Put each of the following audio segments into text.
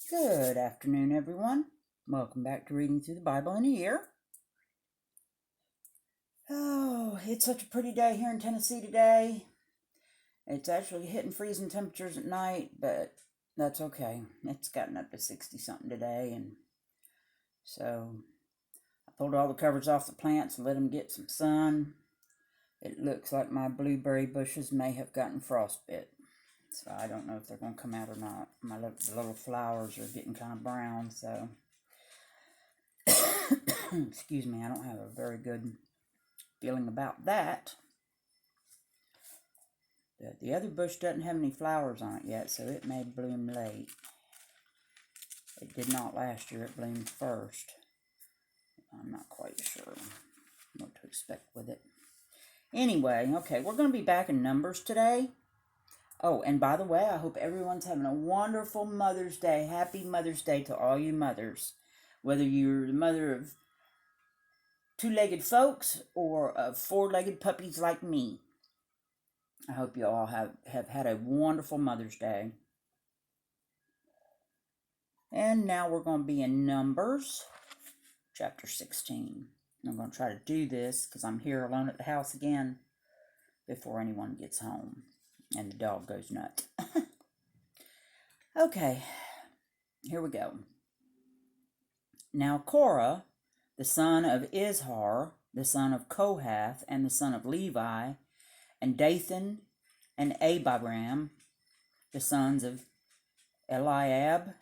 Good afternoon, everyone. Welcome back to Reading Through the Bible in a Year. Oh, it's such a pretty day here in Tennessee today. It's actually hitting freezing temperatures at night, but that's okay. It's gotten up to 60-something today, and so I pulled all the covers off the plants and let them get some sun. It looks like my blueberry bushes may have gotten frostbite, so I don't know if they're going to come out or not. The little flowers are getting kind of brown, so excuse me, I don't have a very good feeling about that. The other bush doesn't have any flowers on it yet, so it may bloom late. It did not last year. It bloomed first. I'm not quite sure what to expect with it. Anyway, okay, we're going to be back in Numbers today. Oh, and by the way, I hope everyone's having a wonderful Mother's Day. Happy Mother's Day to all you mothers. Whether you're the mother of two-legged folks or of four-legged puppies like me. I hope you all have had a wonderful Mother's Day. And now we're going to be in Numbers, chapter 16. I'm going to try to do this because I'm here alone at the house again before anyone gets home and the dog goes nuts. Okay, here we go. Now Korah, the son of Izhar, the son of Kohath, and the son of Levi, and Dathan and Abiram, the sons of Eliab,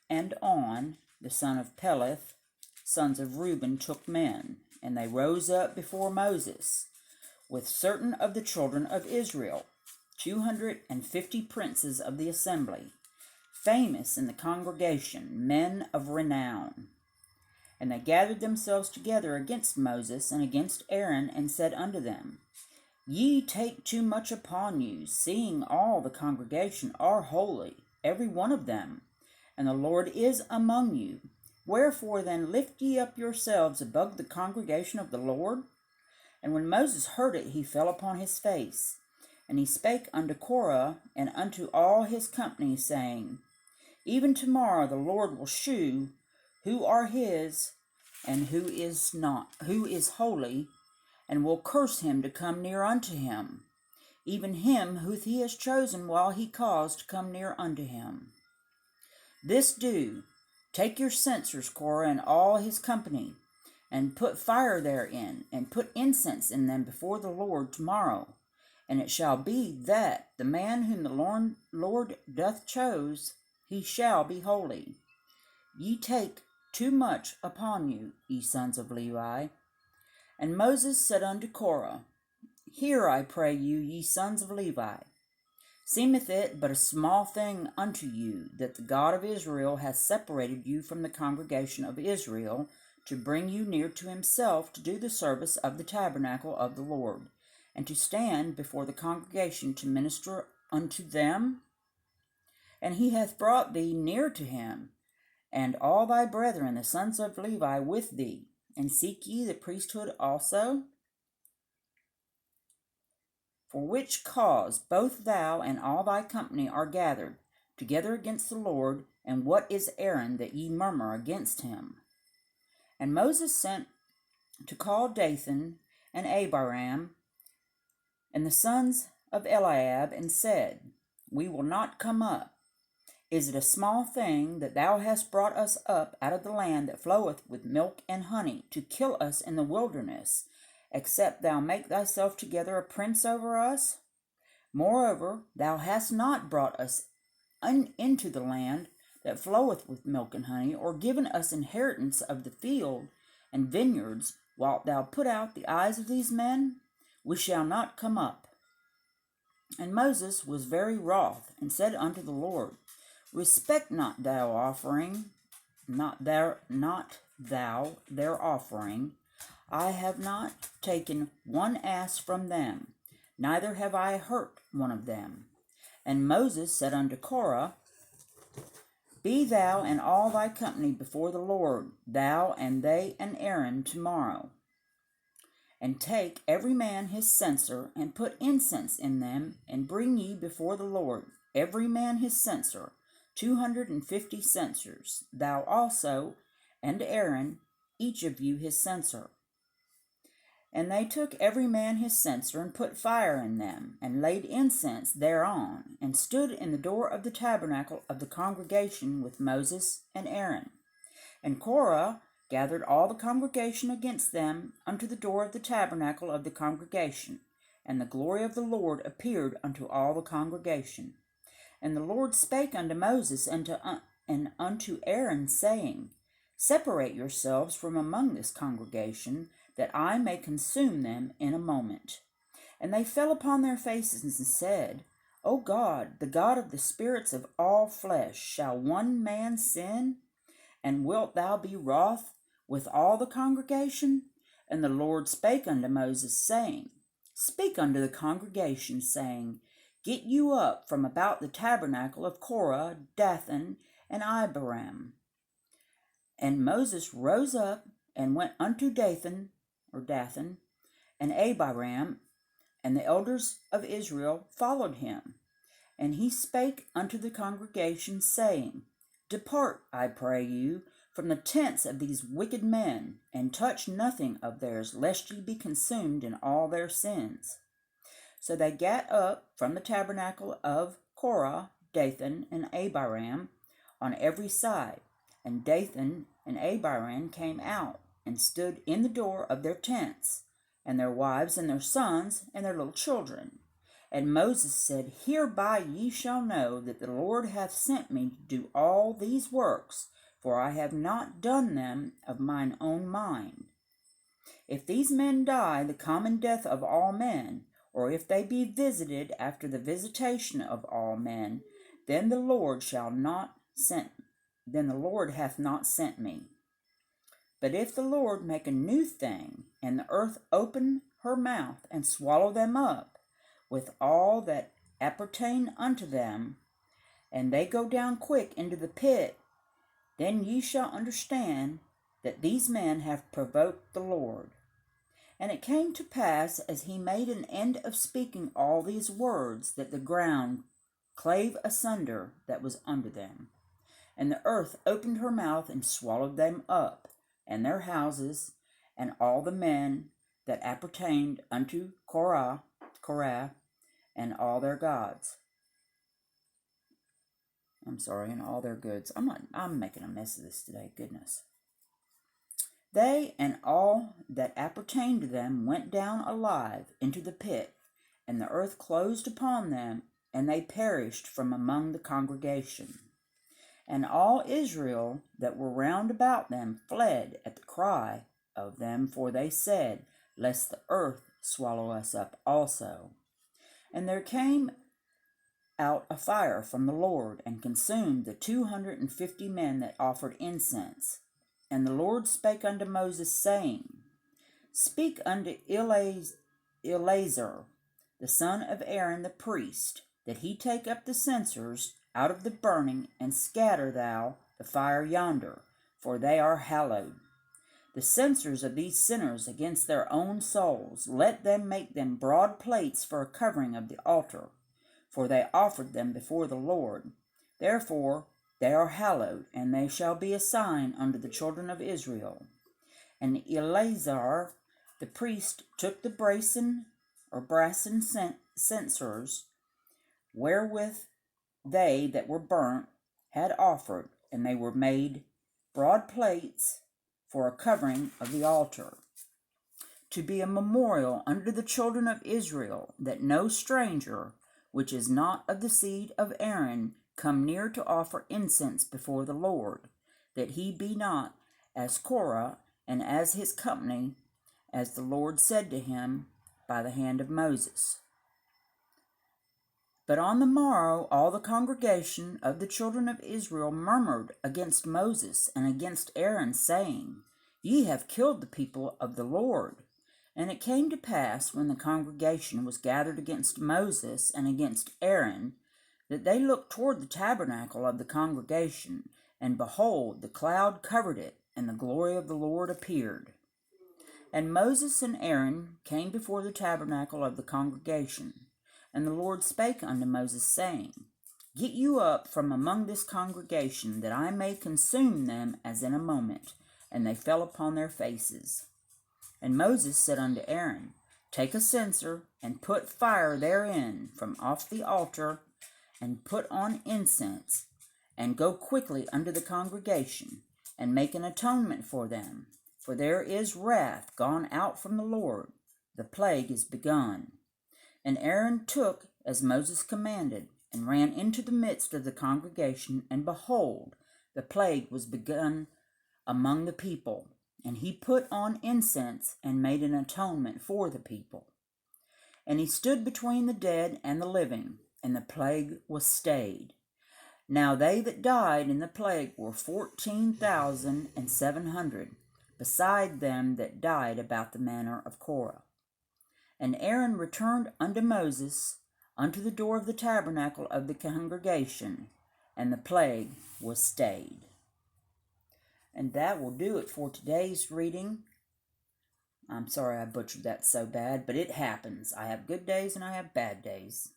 and On, the son of Peleth, sons of Reuben, took men, and they rose up before Moses, with certain of the children of Israel, 250 princes of the assembly, famous in the congregation, men of renown. And they gathered themselves together against Moses and against Aaron, and said unto them, Ye take too much upon you, seeing all the congregation are holy, every one of them, and the Lord is among you. Wherefore then lift ye up yourselves above the congregation of the Lord? And when Moses heard it, he fell upon his face. And he spake unto Korah and unto all his company, saying, Even tomorrow the Lord will shew who are his and who is holy, and will curse him to come near unto him, even him who he has chosen while he caused to come near unto him. This do, take your censers, Korah, and all his company, and put fire therein, and put incense in them before the Lord tomorrow. And it shall be that the man whom the Lord doth choose, he shall be holy. Ye take too much upon you, ye sons of Levi. And Moses said unto Korah, Hear, I pray you, ye sons of Levi. Seemeth it but a small thing unto you, that the God of Israel hath separated you from the congregation of Israel, to bring you near to himself, to do the service of the tabernacle of the Lord, and to stand before the congregation to minister unto them? And he hath brought thee near to him, and all thy brethren, the sons of Levi, with thee. And seek ye the priesthood also? For which cause both thou and all thy company are gathered together against the Lord, and what is Aaron that ye murmur against him? And Moses sent to call Dathan and Abiram and the sons of Eliab, and said, We will not come up. Is it a small thing that thou hast brought us up out of the land that floweth with milk and honey, to kill us in the wilderness, except thou make thyself together a prince over us? Moreover, thou hast not brought us into the land that floweth with milk and honey, or given us inheritance of the field and vineyards, wilt thou put out the eyes of these men? We shall not come up. And Moses was very wroth, and said unto the Lord, Respect not thou their offering. I have not taken one ass from them, neither have I hurt one of them. And Moses said unto Korah, Be thou and all thy company before the Lord, thou and they and Aaron tomorrow. And take every man his censer, and put incense in them, and bring ye before the Lord, every man his censer, 250 censers, thou also, and Aaron, each of you his censer. And they took every man his censer, and put fire in them, and laid incense thereon, and stood in the door of the tabernacle of the congregation with Moses and Aaron. And Korah gathered all the congregation against them unto the door of the tabernacle of the congregation, and the glory of the Lord appeared unto all the congregation. And the Lord spake unto Moses and unto Aaron, saying, Separate yourselves from among this congregation, that I may consume them in a moment. And they fell upon their faces and said, O God, the God of the spirits of all flesh, shall one man sin? And wilt thou be wroth with all the congregation? And the Lord spake unto Moses, saying, Speak unto the congregation, saying, Get you up from about the tabernacle of Korah, Dathan, and Abiram. And Moses rose up and went unto Dathan, and Abiram, and the elders of Israel followed him. And he spake unto the congregation, saying, Depart, I pray you, from the tents of these wicked men, and touch nothing of theirs, lest ye be consumed in all their sins. So they gat up from the tabernacle of Korah, Dathan, and Abiram on every side. And Dathan and Abiram came out, and stood in the door of their tents, and their wives and their sons and their little children. And Moses said, Hereby ye shall know that the Lord hath sent me to do all these works, for I have not done them of mine own mind. If these men die the common death of all men, or if they be visited after the visitation of all men, then the Lord hath not sent me. But if the Lord make a new thing, and the earth open her mouth, and swallow them up, with all that appertain unto them, and they go down quick into the pit, then ye shall understand that these men have provoked the Lord. And it came to pass, as he made an end of speaking all these words, that the ground clave asunder that was under them. And the earth opened her mouth and swallowed them up, and their houses, and all the men that appertained unto Korah, and all their gods. And all their goods. I'm making a mess of this today, goodness. They and all that appertained to them went down alive into the pit, and the earth closed upon them, and they perished from among the congregation. And all Israel that were round about them fled at the cry of them, for they said, Lest the earth swallow us up also. And there came out a fire from the Lord, and consumed the 250 men that offered incense. And the Lord spake unto Moses, saying, Speak unto Eleazar, the son of Aaron the priest, that he take up the censers out of the burning, and scatter thou the fire yonder, for they are hallowed. The censers of these sinners against their own souls, let them make them broad plates for a covering of the altar, for they offered them before the Lord. Therefore they are hallowed, and they shall be a sign unto the children of Israel. And Eleazar the priest took the brassen censers, wherewith they that were burnt had offered, and they were made broad plates for a covering of the altar, to be a memorial unto the children of Israel, that no stranger, which is not of the seed of Aaron, come near to offer incense before the Lord, that he be not as Korah and as his company, as the Lord said to him by the hand of Moses. But on the morrow all the congregation of the children of Israel murmured against Moses and against Aaron, saying, Ye have killed the people of the Lord. And it came to pass, when the congregation was gathered against Moses and against Aaron, that they looked toward the tabernacle of the congregation, and behold, the cloud covered it, and the glory of the Lord appeared. And Moses and Aaron came before the tabernacle of the congregation. And the Lord spake unto Moses, saying, Get you up from among this congregation, that I may consume them as in a moment. And they fell upon their faces. And Moses said unto Aaron, Take a censer, and put fire therein from off the altar, and put on incense, and go quickly unto the congregation, and make an atonement for them. For there is wrath gone out from the Lord, the plague is begun. And Aaron took as Moses commanded, and ran into the midst of the congregation, and behold, the plague was begun among the people. And he put on incense, and made an atonement for the people. And he stood between the dead and the living, and the plague was stayed. Now they that died in the plague were 14,700, beside them that died about the manner of Korah. And Aaron returned unto Moses unto the door of the tabernacle of the congregation, and the plague was stayed. And that will do it for today's reading. I'm sorry I butchered that so bad, but it happens. I have good days and I have bad days.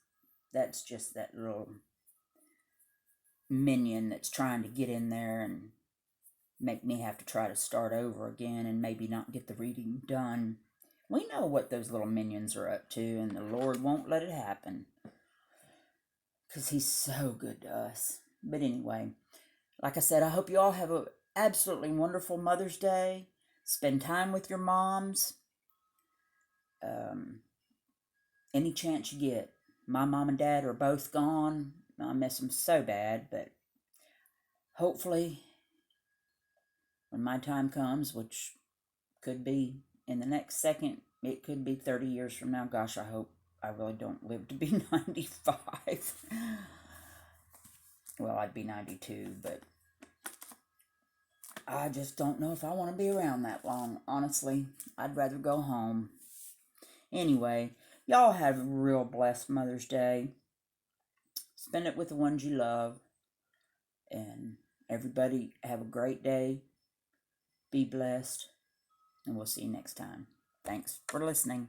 That's just that little minion that's trying to get in there and make me have to try to start over again and maybe not get the reading done. We know what those little minions are up to, and the Lord won't let it happen, because He's so good to us. But anyway, like I said, I hope you all have an absolutely wonderful Mother's Day. Spend time with your moms. Any chance you get. My mom and dad are both gone. I miss them so bad, but hopefully when my time comes, which could be in the next second, it could be 30 years from now. Gosh, I hope I really don't live to be 95. Well, I'd be 92, but I just don't know if I want to be around that long. Honestly, I'd rather go home. Anyway, y'all have a real blessed Mother's Day. Spend it with the ones you love. And everybody have a great day. Be blessed. And we'll see you next time. Thanks for listening.